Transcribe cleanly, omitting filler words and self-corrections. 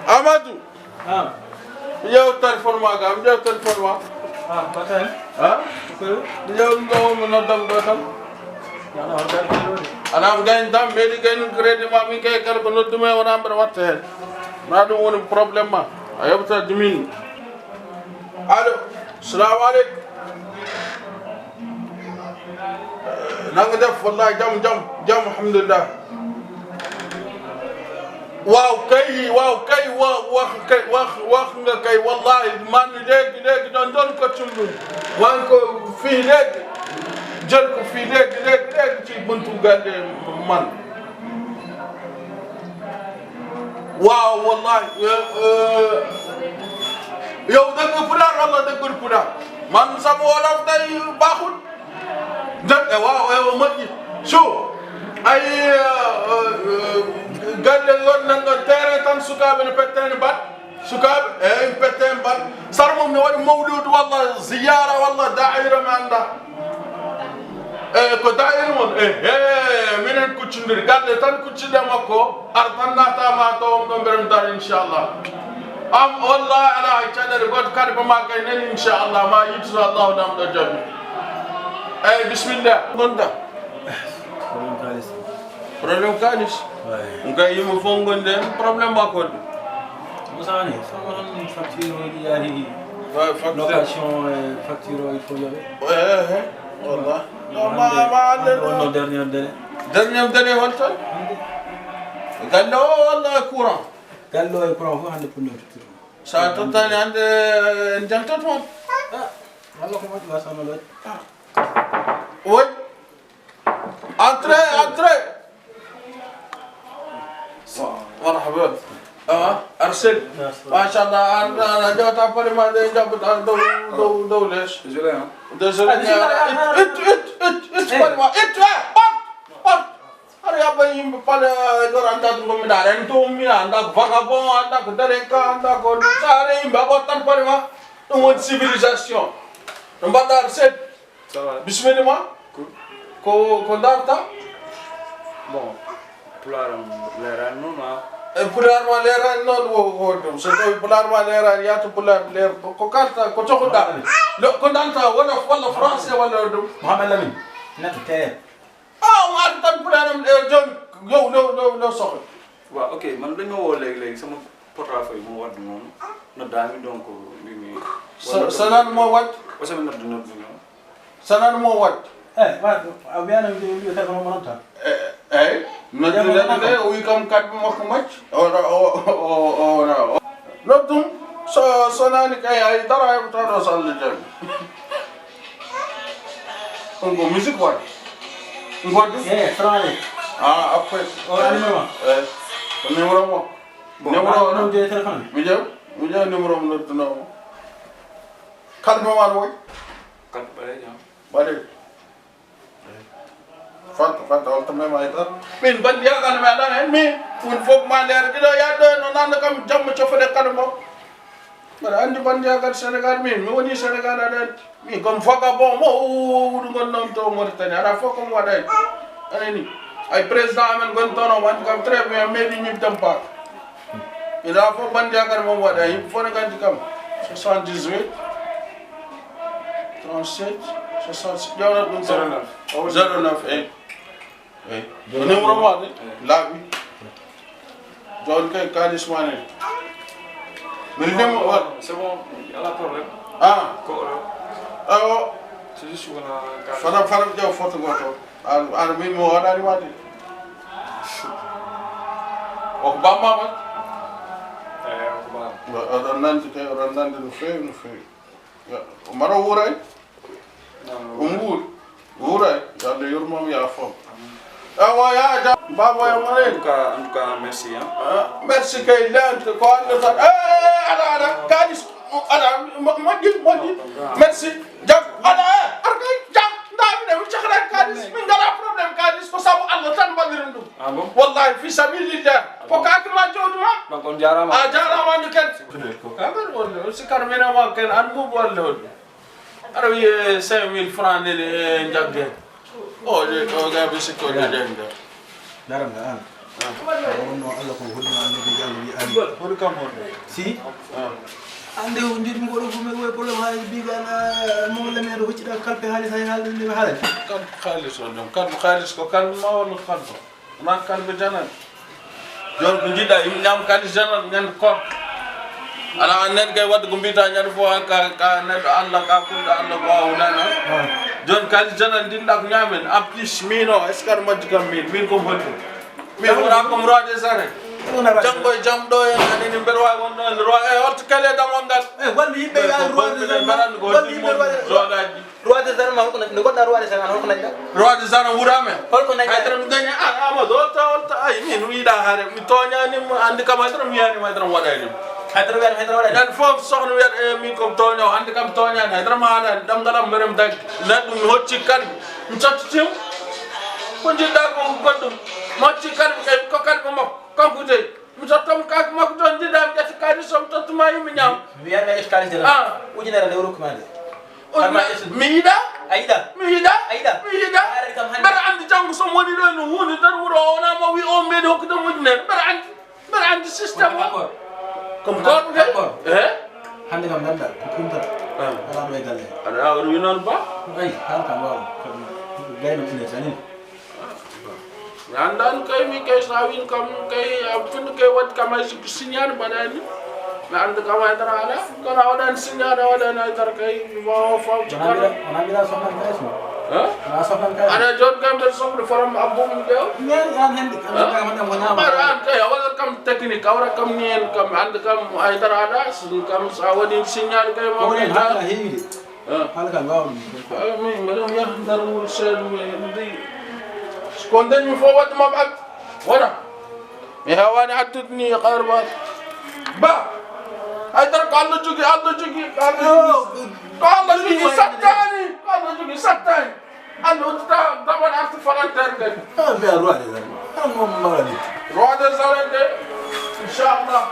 Amadou. Ah. Yow téléphone ma ga am yow téléphone ma. Ah, batay. Ah? Ko. Yow ndo mo no dam do tam. Yana on dal ko. Ana am gain tam medi gain credit ma mi kay kala ko noddu me wona am watta hen. Ma dum woni problème ma. Ayobta dimin. Allo. Assalamu alaikum. Nanga def wallahi jam alhamdulillah. waaw kay wax nga kay wallahi man léegi doon ko cumb wan ko fii léegi jël ko fii léegi ci buntu gànde man waaw wallahi yow dëgg pulaar wala dëggul pulaar man sama wolof day baaxul dëgg waaw ma ji ay galle yon nango terrain tan sukaɓe ne pettani bat sukaɓe eyyi petten bat sara mum ne waɗi mawlud walla ziyara walla daira mi anda ko daira mon minen kuccodiri galle tan kuccide makko ar tan natama towom ɗo mbeɗem dar inchallah am wallahi ala hay caɗere goto kadi bama kay nani inchallah ma yittude allahu dam ɗo jaabi eyyi bisimillah gonɗa problème kalis ngai yimo fongonde problème makko Musani, on facture yari location facture il faut y aller. Wallah. Non, dernière délai. Dernière délai holta? Gallo walla courant? Gallo e courant fu hande punno tutto. Sa totani hande jantat mon? Wallah ko wadi wasano lo. Oui. Entrez. مرحبا ارسل ما شاء الله انا جوت افري ما جاب دو ليش زين Hari apa yang pada orang anda tunggu mendarat itu anda vagabond anda kedareka anda kau cari bagotan pada mah tunggu civilisation tempat arset Bismillah ko darta bon pular leran no ma pular ma leran non wo so to pular ma leran ya to pular ler ko karta ko to ko da ko danta wala français wala dum Mohamed Lamine nak tay wa tan pular am jon yow no soxla wa ok man dañ ma wo leg sama portefeuille mo wad non no dami donc mi sanan mo wat o sama no sanan mo wat abiana video ta ko monta Nadine uy kam kat mo ko mac ora notum so nani kay ay dara ay tado sal jam ngo music wat ngod frane après numéro mo numéro de téléphone mi jaw numéro mo no kal mo wan woy kan bare jam bale Fanta wal tamay may tar min ban ya kan ma da min un fop ma leer gi do ya do no nan kam jam ci fa de kan mo bara andi ban ya kan Sénégal min mi woni Sénégal ada mi comme foka bon mo du ngon nom to Mauritanie ara foko mo waday ani ay président amen gon tono wan kam très bien mais di ñib tam pa ila fo ban ya kan mo waday fo ne kan kam 78 37 60 jawna dum 09 numéro mo la bi John kay kalis mané mais dem c'est bon y a la problème ko c'est juste fana jaw photo goto ar mi mo wadani wadi o ba mama ko ba nanti kay nanti no fe ya maro wuray wuray ya le yurmam ya fam ya baba ya mare en tout cas merci merci kay lent ko ando sa ada kalis ada modi merci jak ada arkay jak ndabi de ci xala kalis min ngala problème kalis ko sabu Allah tan badirindu bon wallahi fi sabilillah ko ka ma joduma donc on jarama jarama ni ken ko ka ber wala ci karmina ma ken an bu wala ara wi 5000 francs ne jagge o ga bi ci ko de denga daram nga no Allah ko hulna annabi yalla wi ali Hori kam hori. si ande o ndir mi goɗo fumi woy problème haali bigana mo la meɗo huccida kalpe haali hay haalde nde haalde Kan khalis on ñom kan khalis ko kan ma won kan ko. Ma kan be janan. Jor ko jida im ñam khalis janan ñan ko. Ala anen kay wad ko mbita ñan fo ka ne Allah ka ko Allah ko nana. Jon khalis janan dinda ko ñamen en plus mino escar majikam min ko hoto. Mi wora ko murade sare. Jango jam do en ani berwa gon don ro e hot kale damongal. walmi yimɓe ya roi de zarma holko no goɗɗa roi de zarma holko nañɗa Roi de Zana wurame. holko nañɗa Haydara mi daña Amadou holta ay min wiiɗa haare mi toñani andi kam haydara mi yiyani haydara waɗani haydara wiyata haydara waɗani nan fof sohna wiyata e min kom toño andi kam toñani haydara ma haɗani ɗamgalam mberem daggi neɗɗo mi hocci kalmi mi cottitima ko jiɗɗa ko goɗɗum mi hocci kalmi kay ko kalmi makko kanko dey mi tottom kake makko toon jiɗɗa mi ƴetti kalis somi tottuma yimɓe ñaam mi wiyatmi a ƴetti kalis de ujunere nde rokkuma nde mi yiɗa a yiɗa mi yiɗa a yiɗa mi yiɗa mbeɗa andi janggo somo woni ɗo no hunde tan wuuro o wonama wi o meeɗi hokkude mujunere mbeɗa andi systéme o comme goɗɗo de hande kam ganda ko kumtata ala ɗo e galle aɗa aɗa wi noon ba ayi han kam wawa gayno ine tanini mi andani kay mi kay sa win kam kay finno kay waɗi kam hay siko signade mbaɗani mi anda kam haydara ala kono a waɗani signade a waɗani haydara kay wawa fawci kala wona mbiɗa sohlan kayis mo wona sohlan kayis aɗa joni kam mbeɗa sohla forom abboum ƴeew ñani an hende kam wonama mbaɗa an kay a waɗat kam technique a waɗat kam ni hen kam anda kam haydara aɗa kam sa waɗi signade kay ma konen haala heewi de haala kam wawa ɗum min mbeɗon yaha nder wuuro seeɗa ndi ko dañmi fof wadde mam ad wona mi hewani addude ni kayre ba haydara ko Allah jogui ko Allah jogui sattani ko Allah jogui sattani ande uddita daman arti volontaire kadi mbiya roi des armes an moom mbaɗa ni roi des armes de inchallah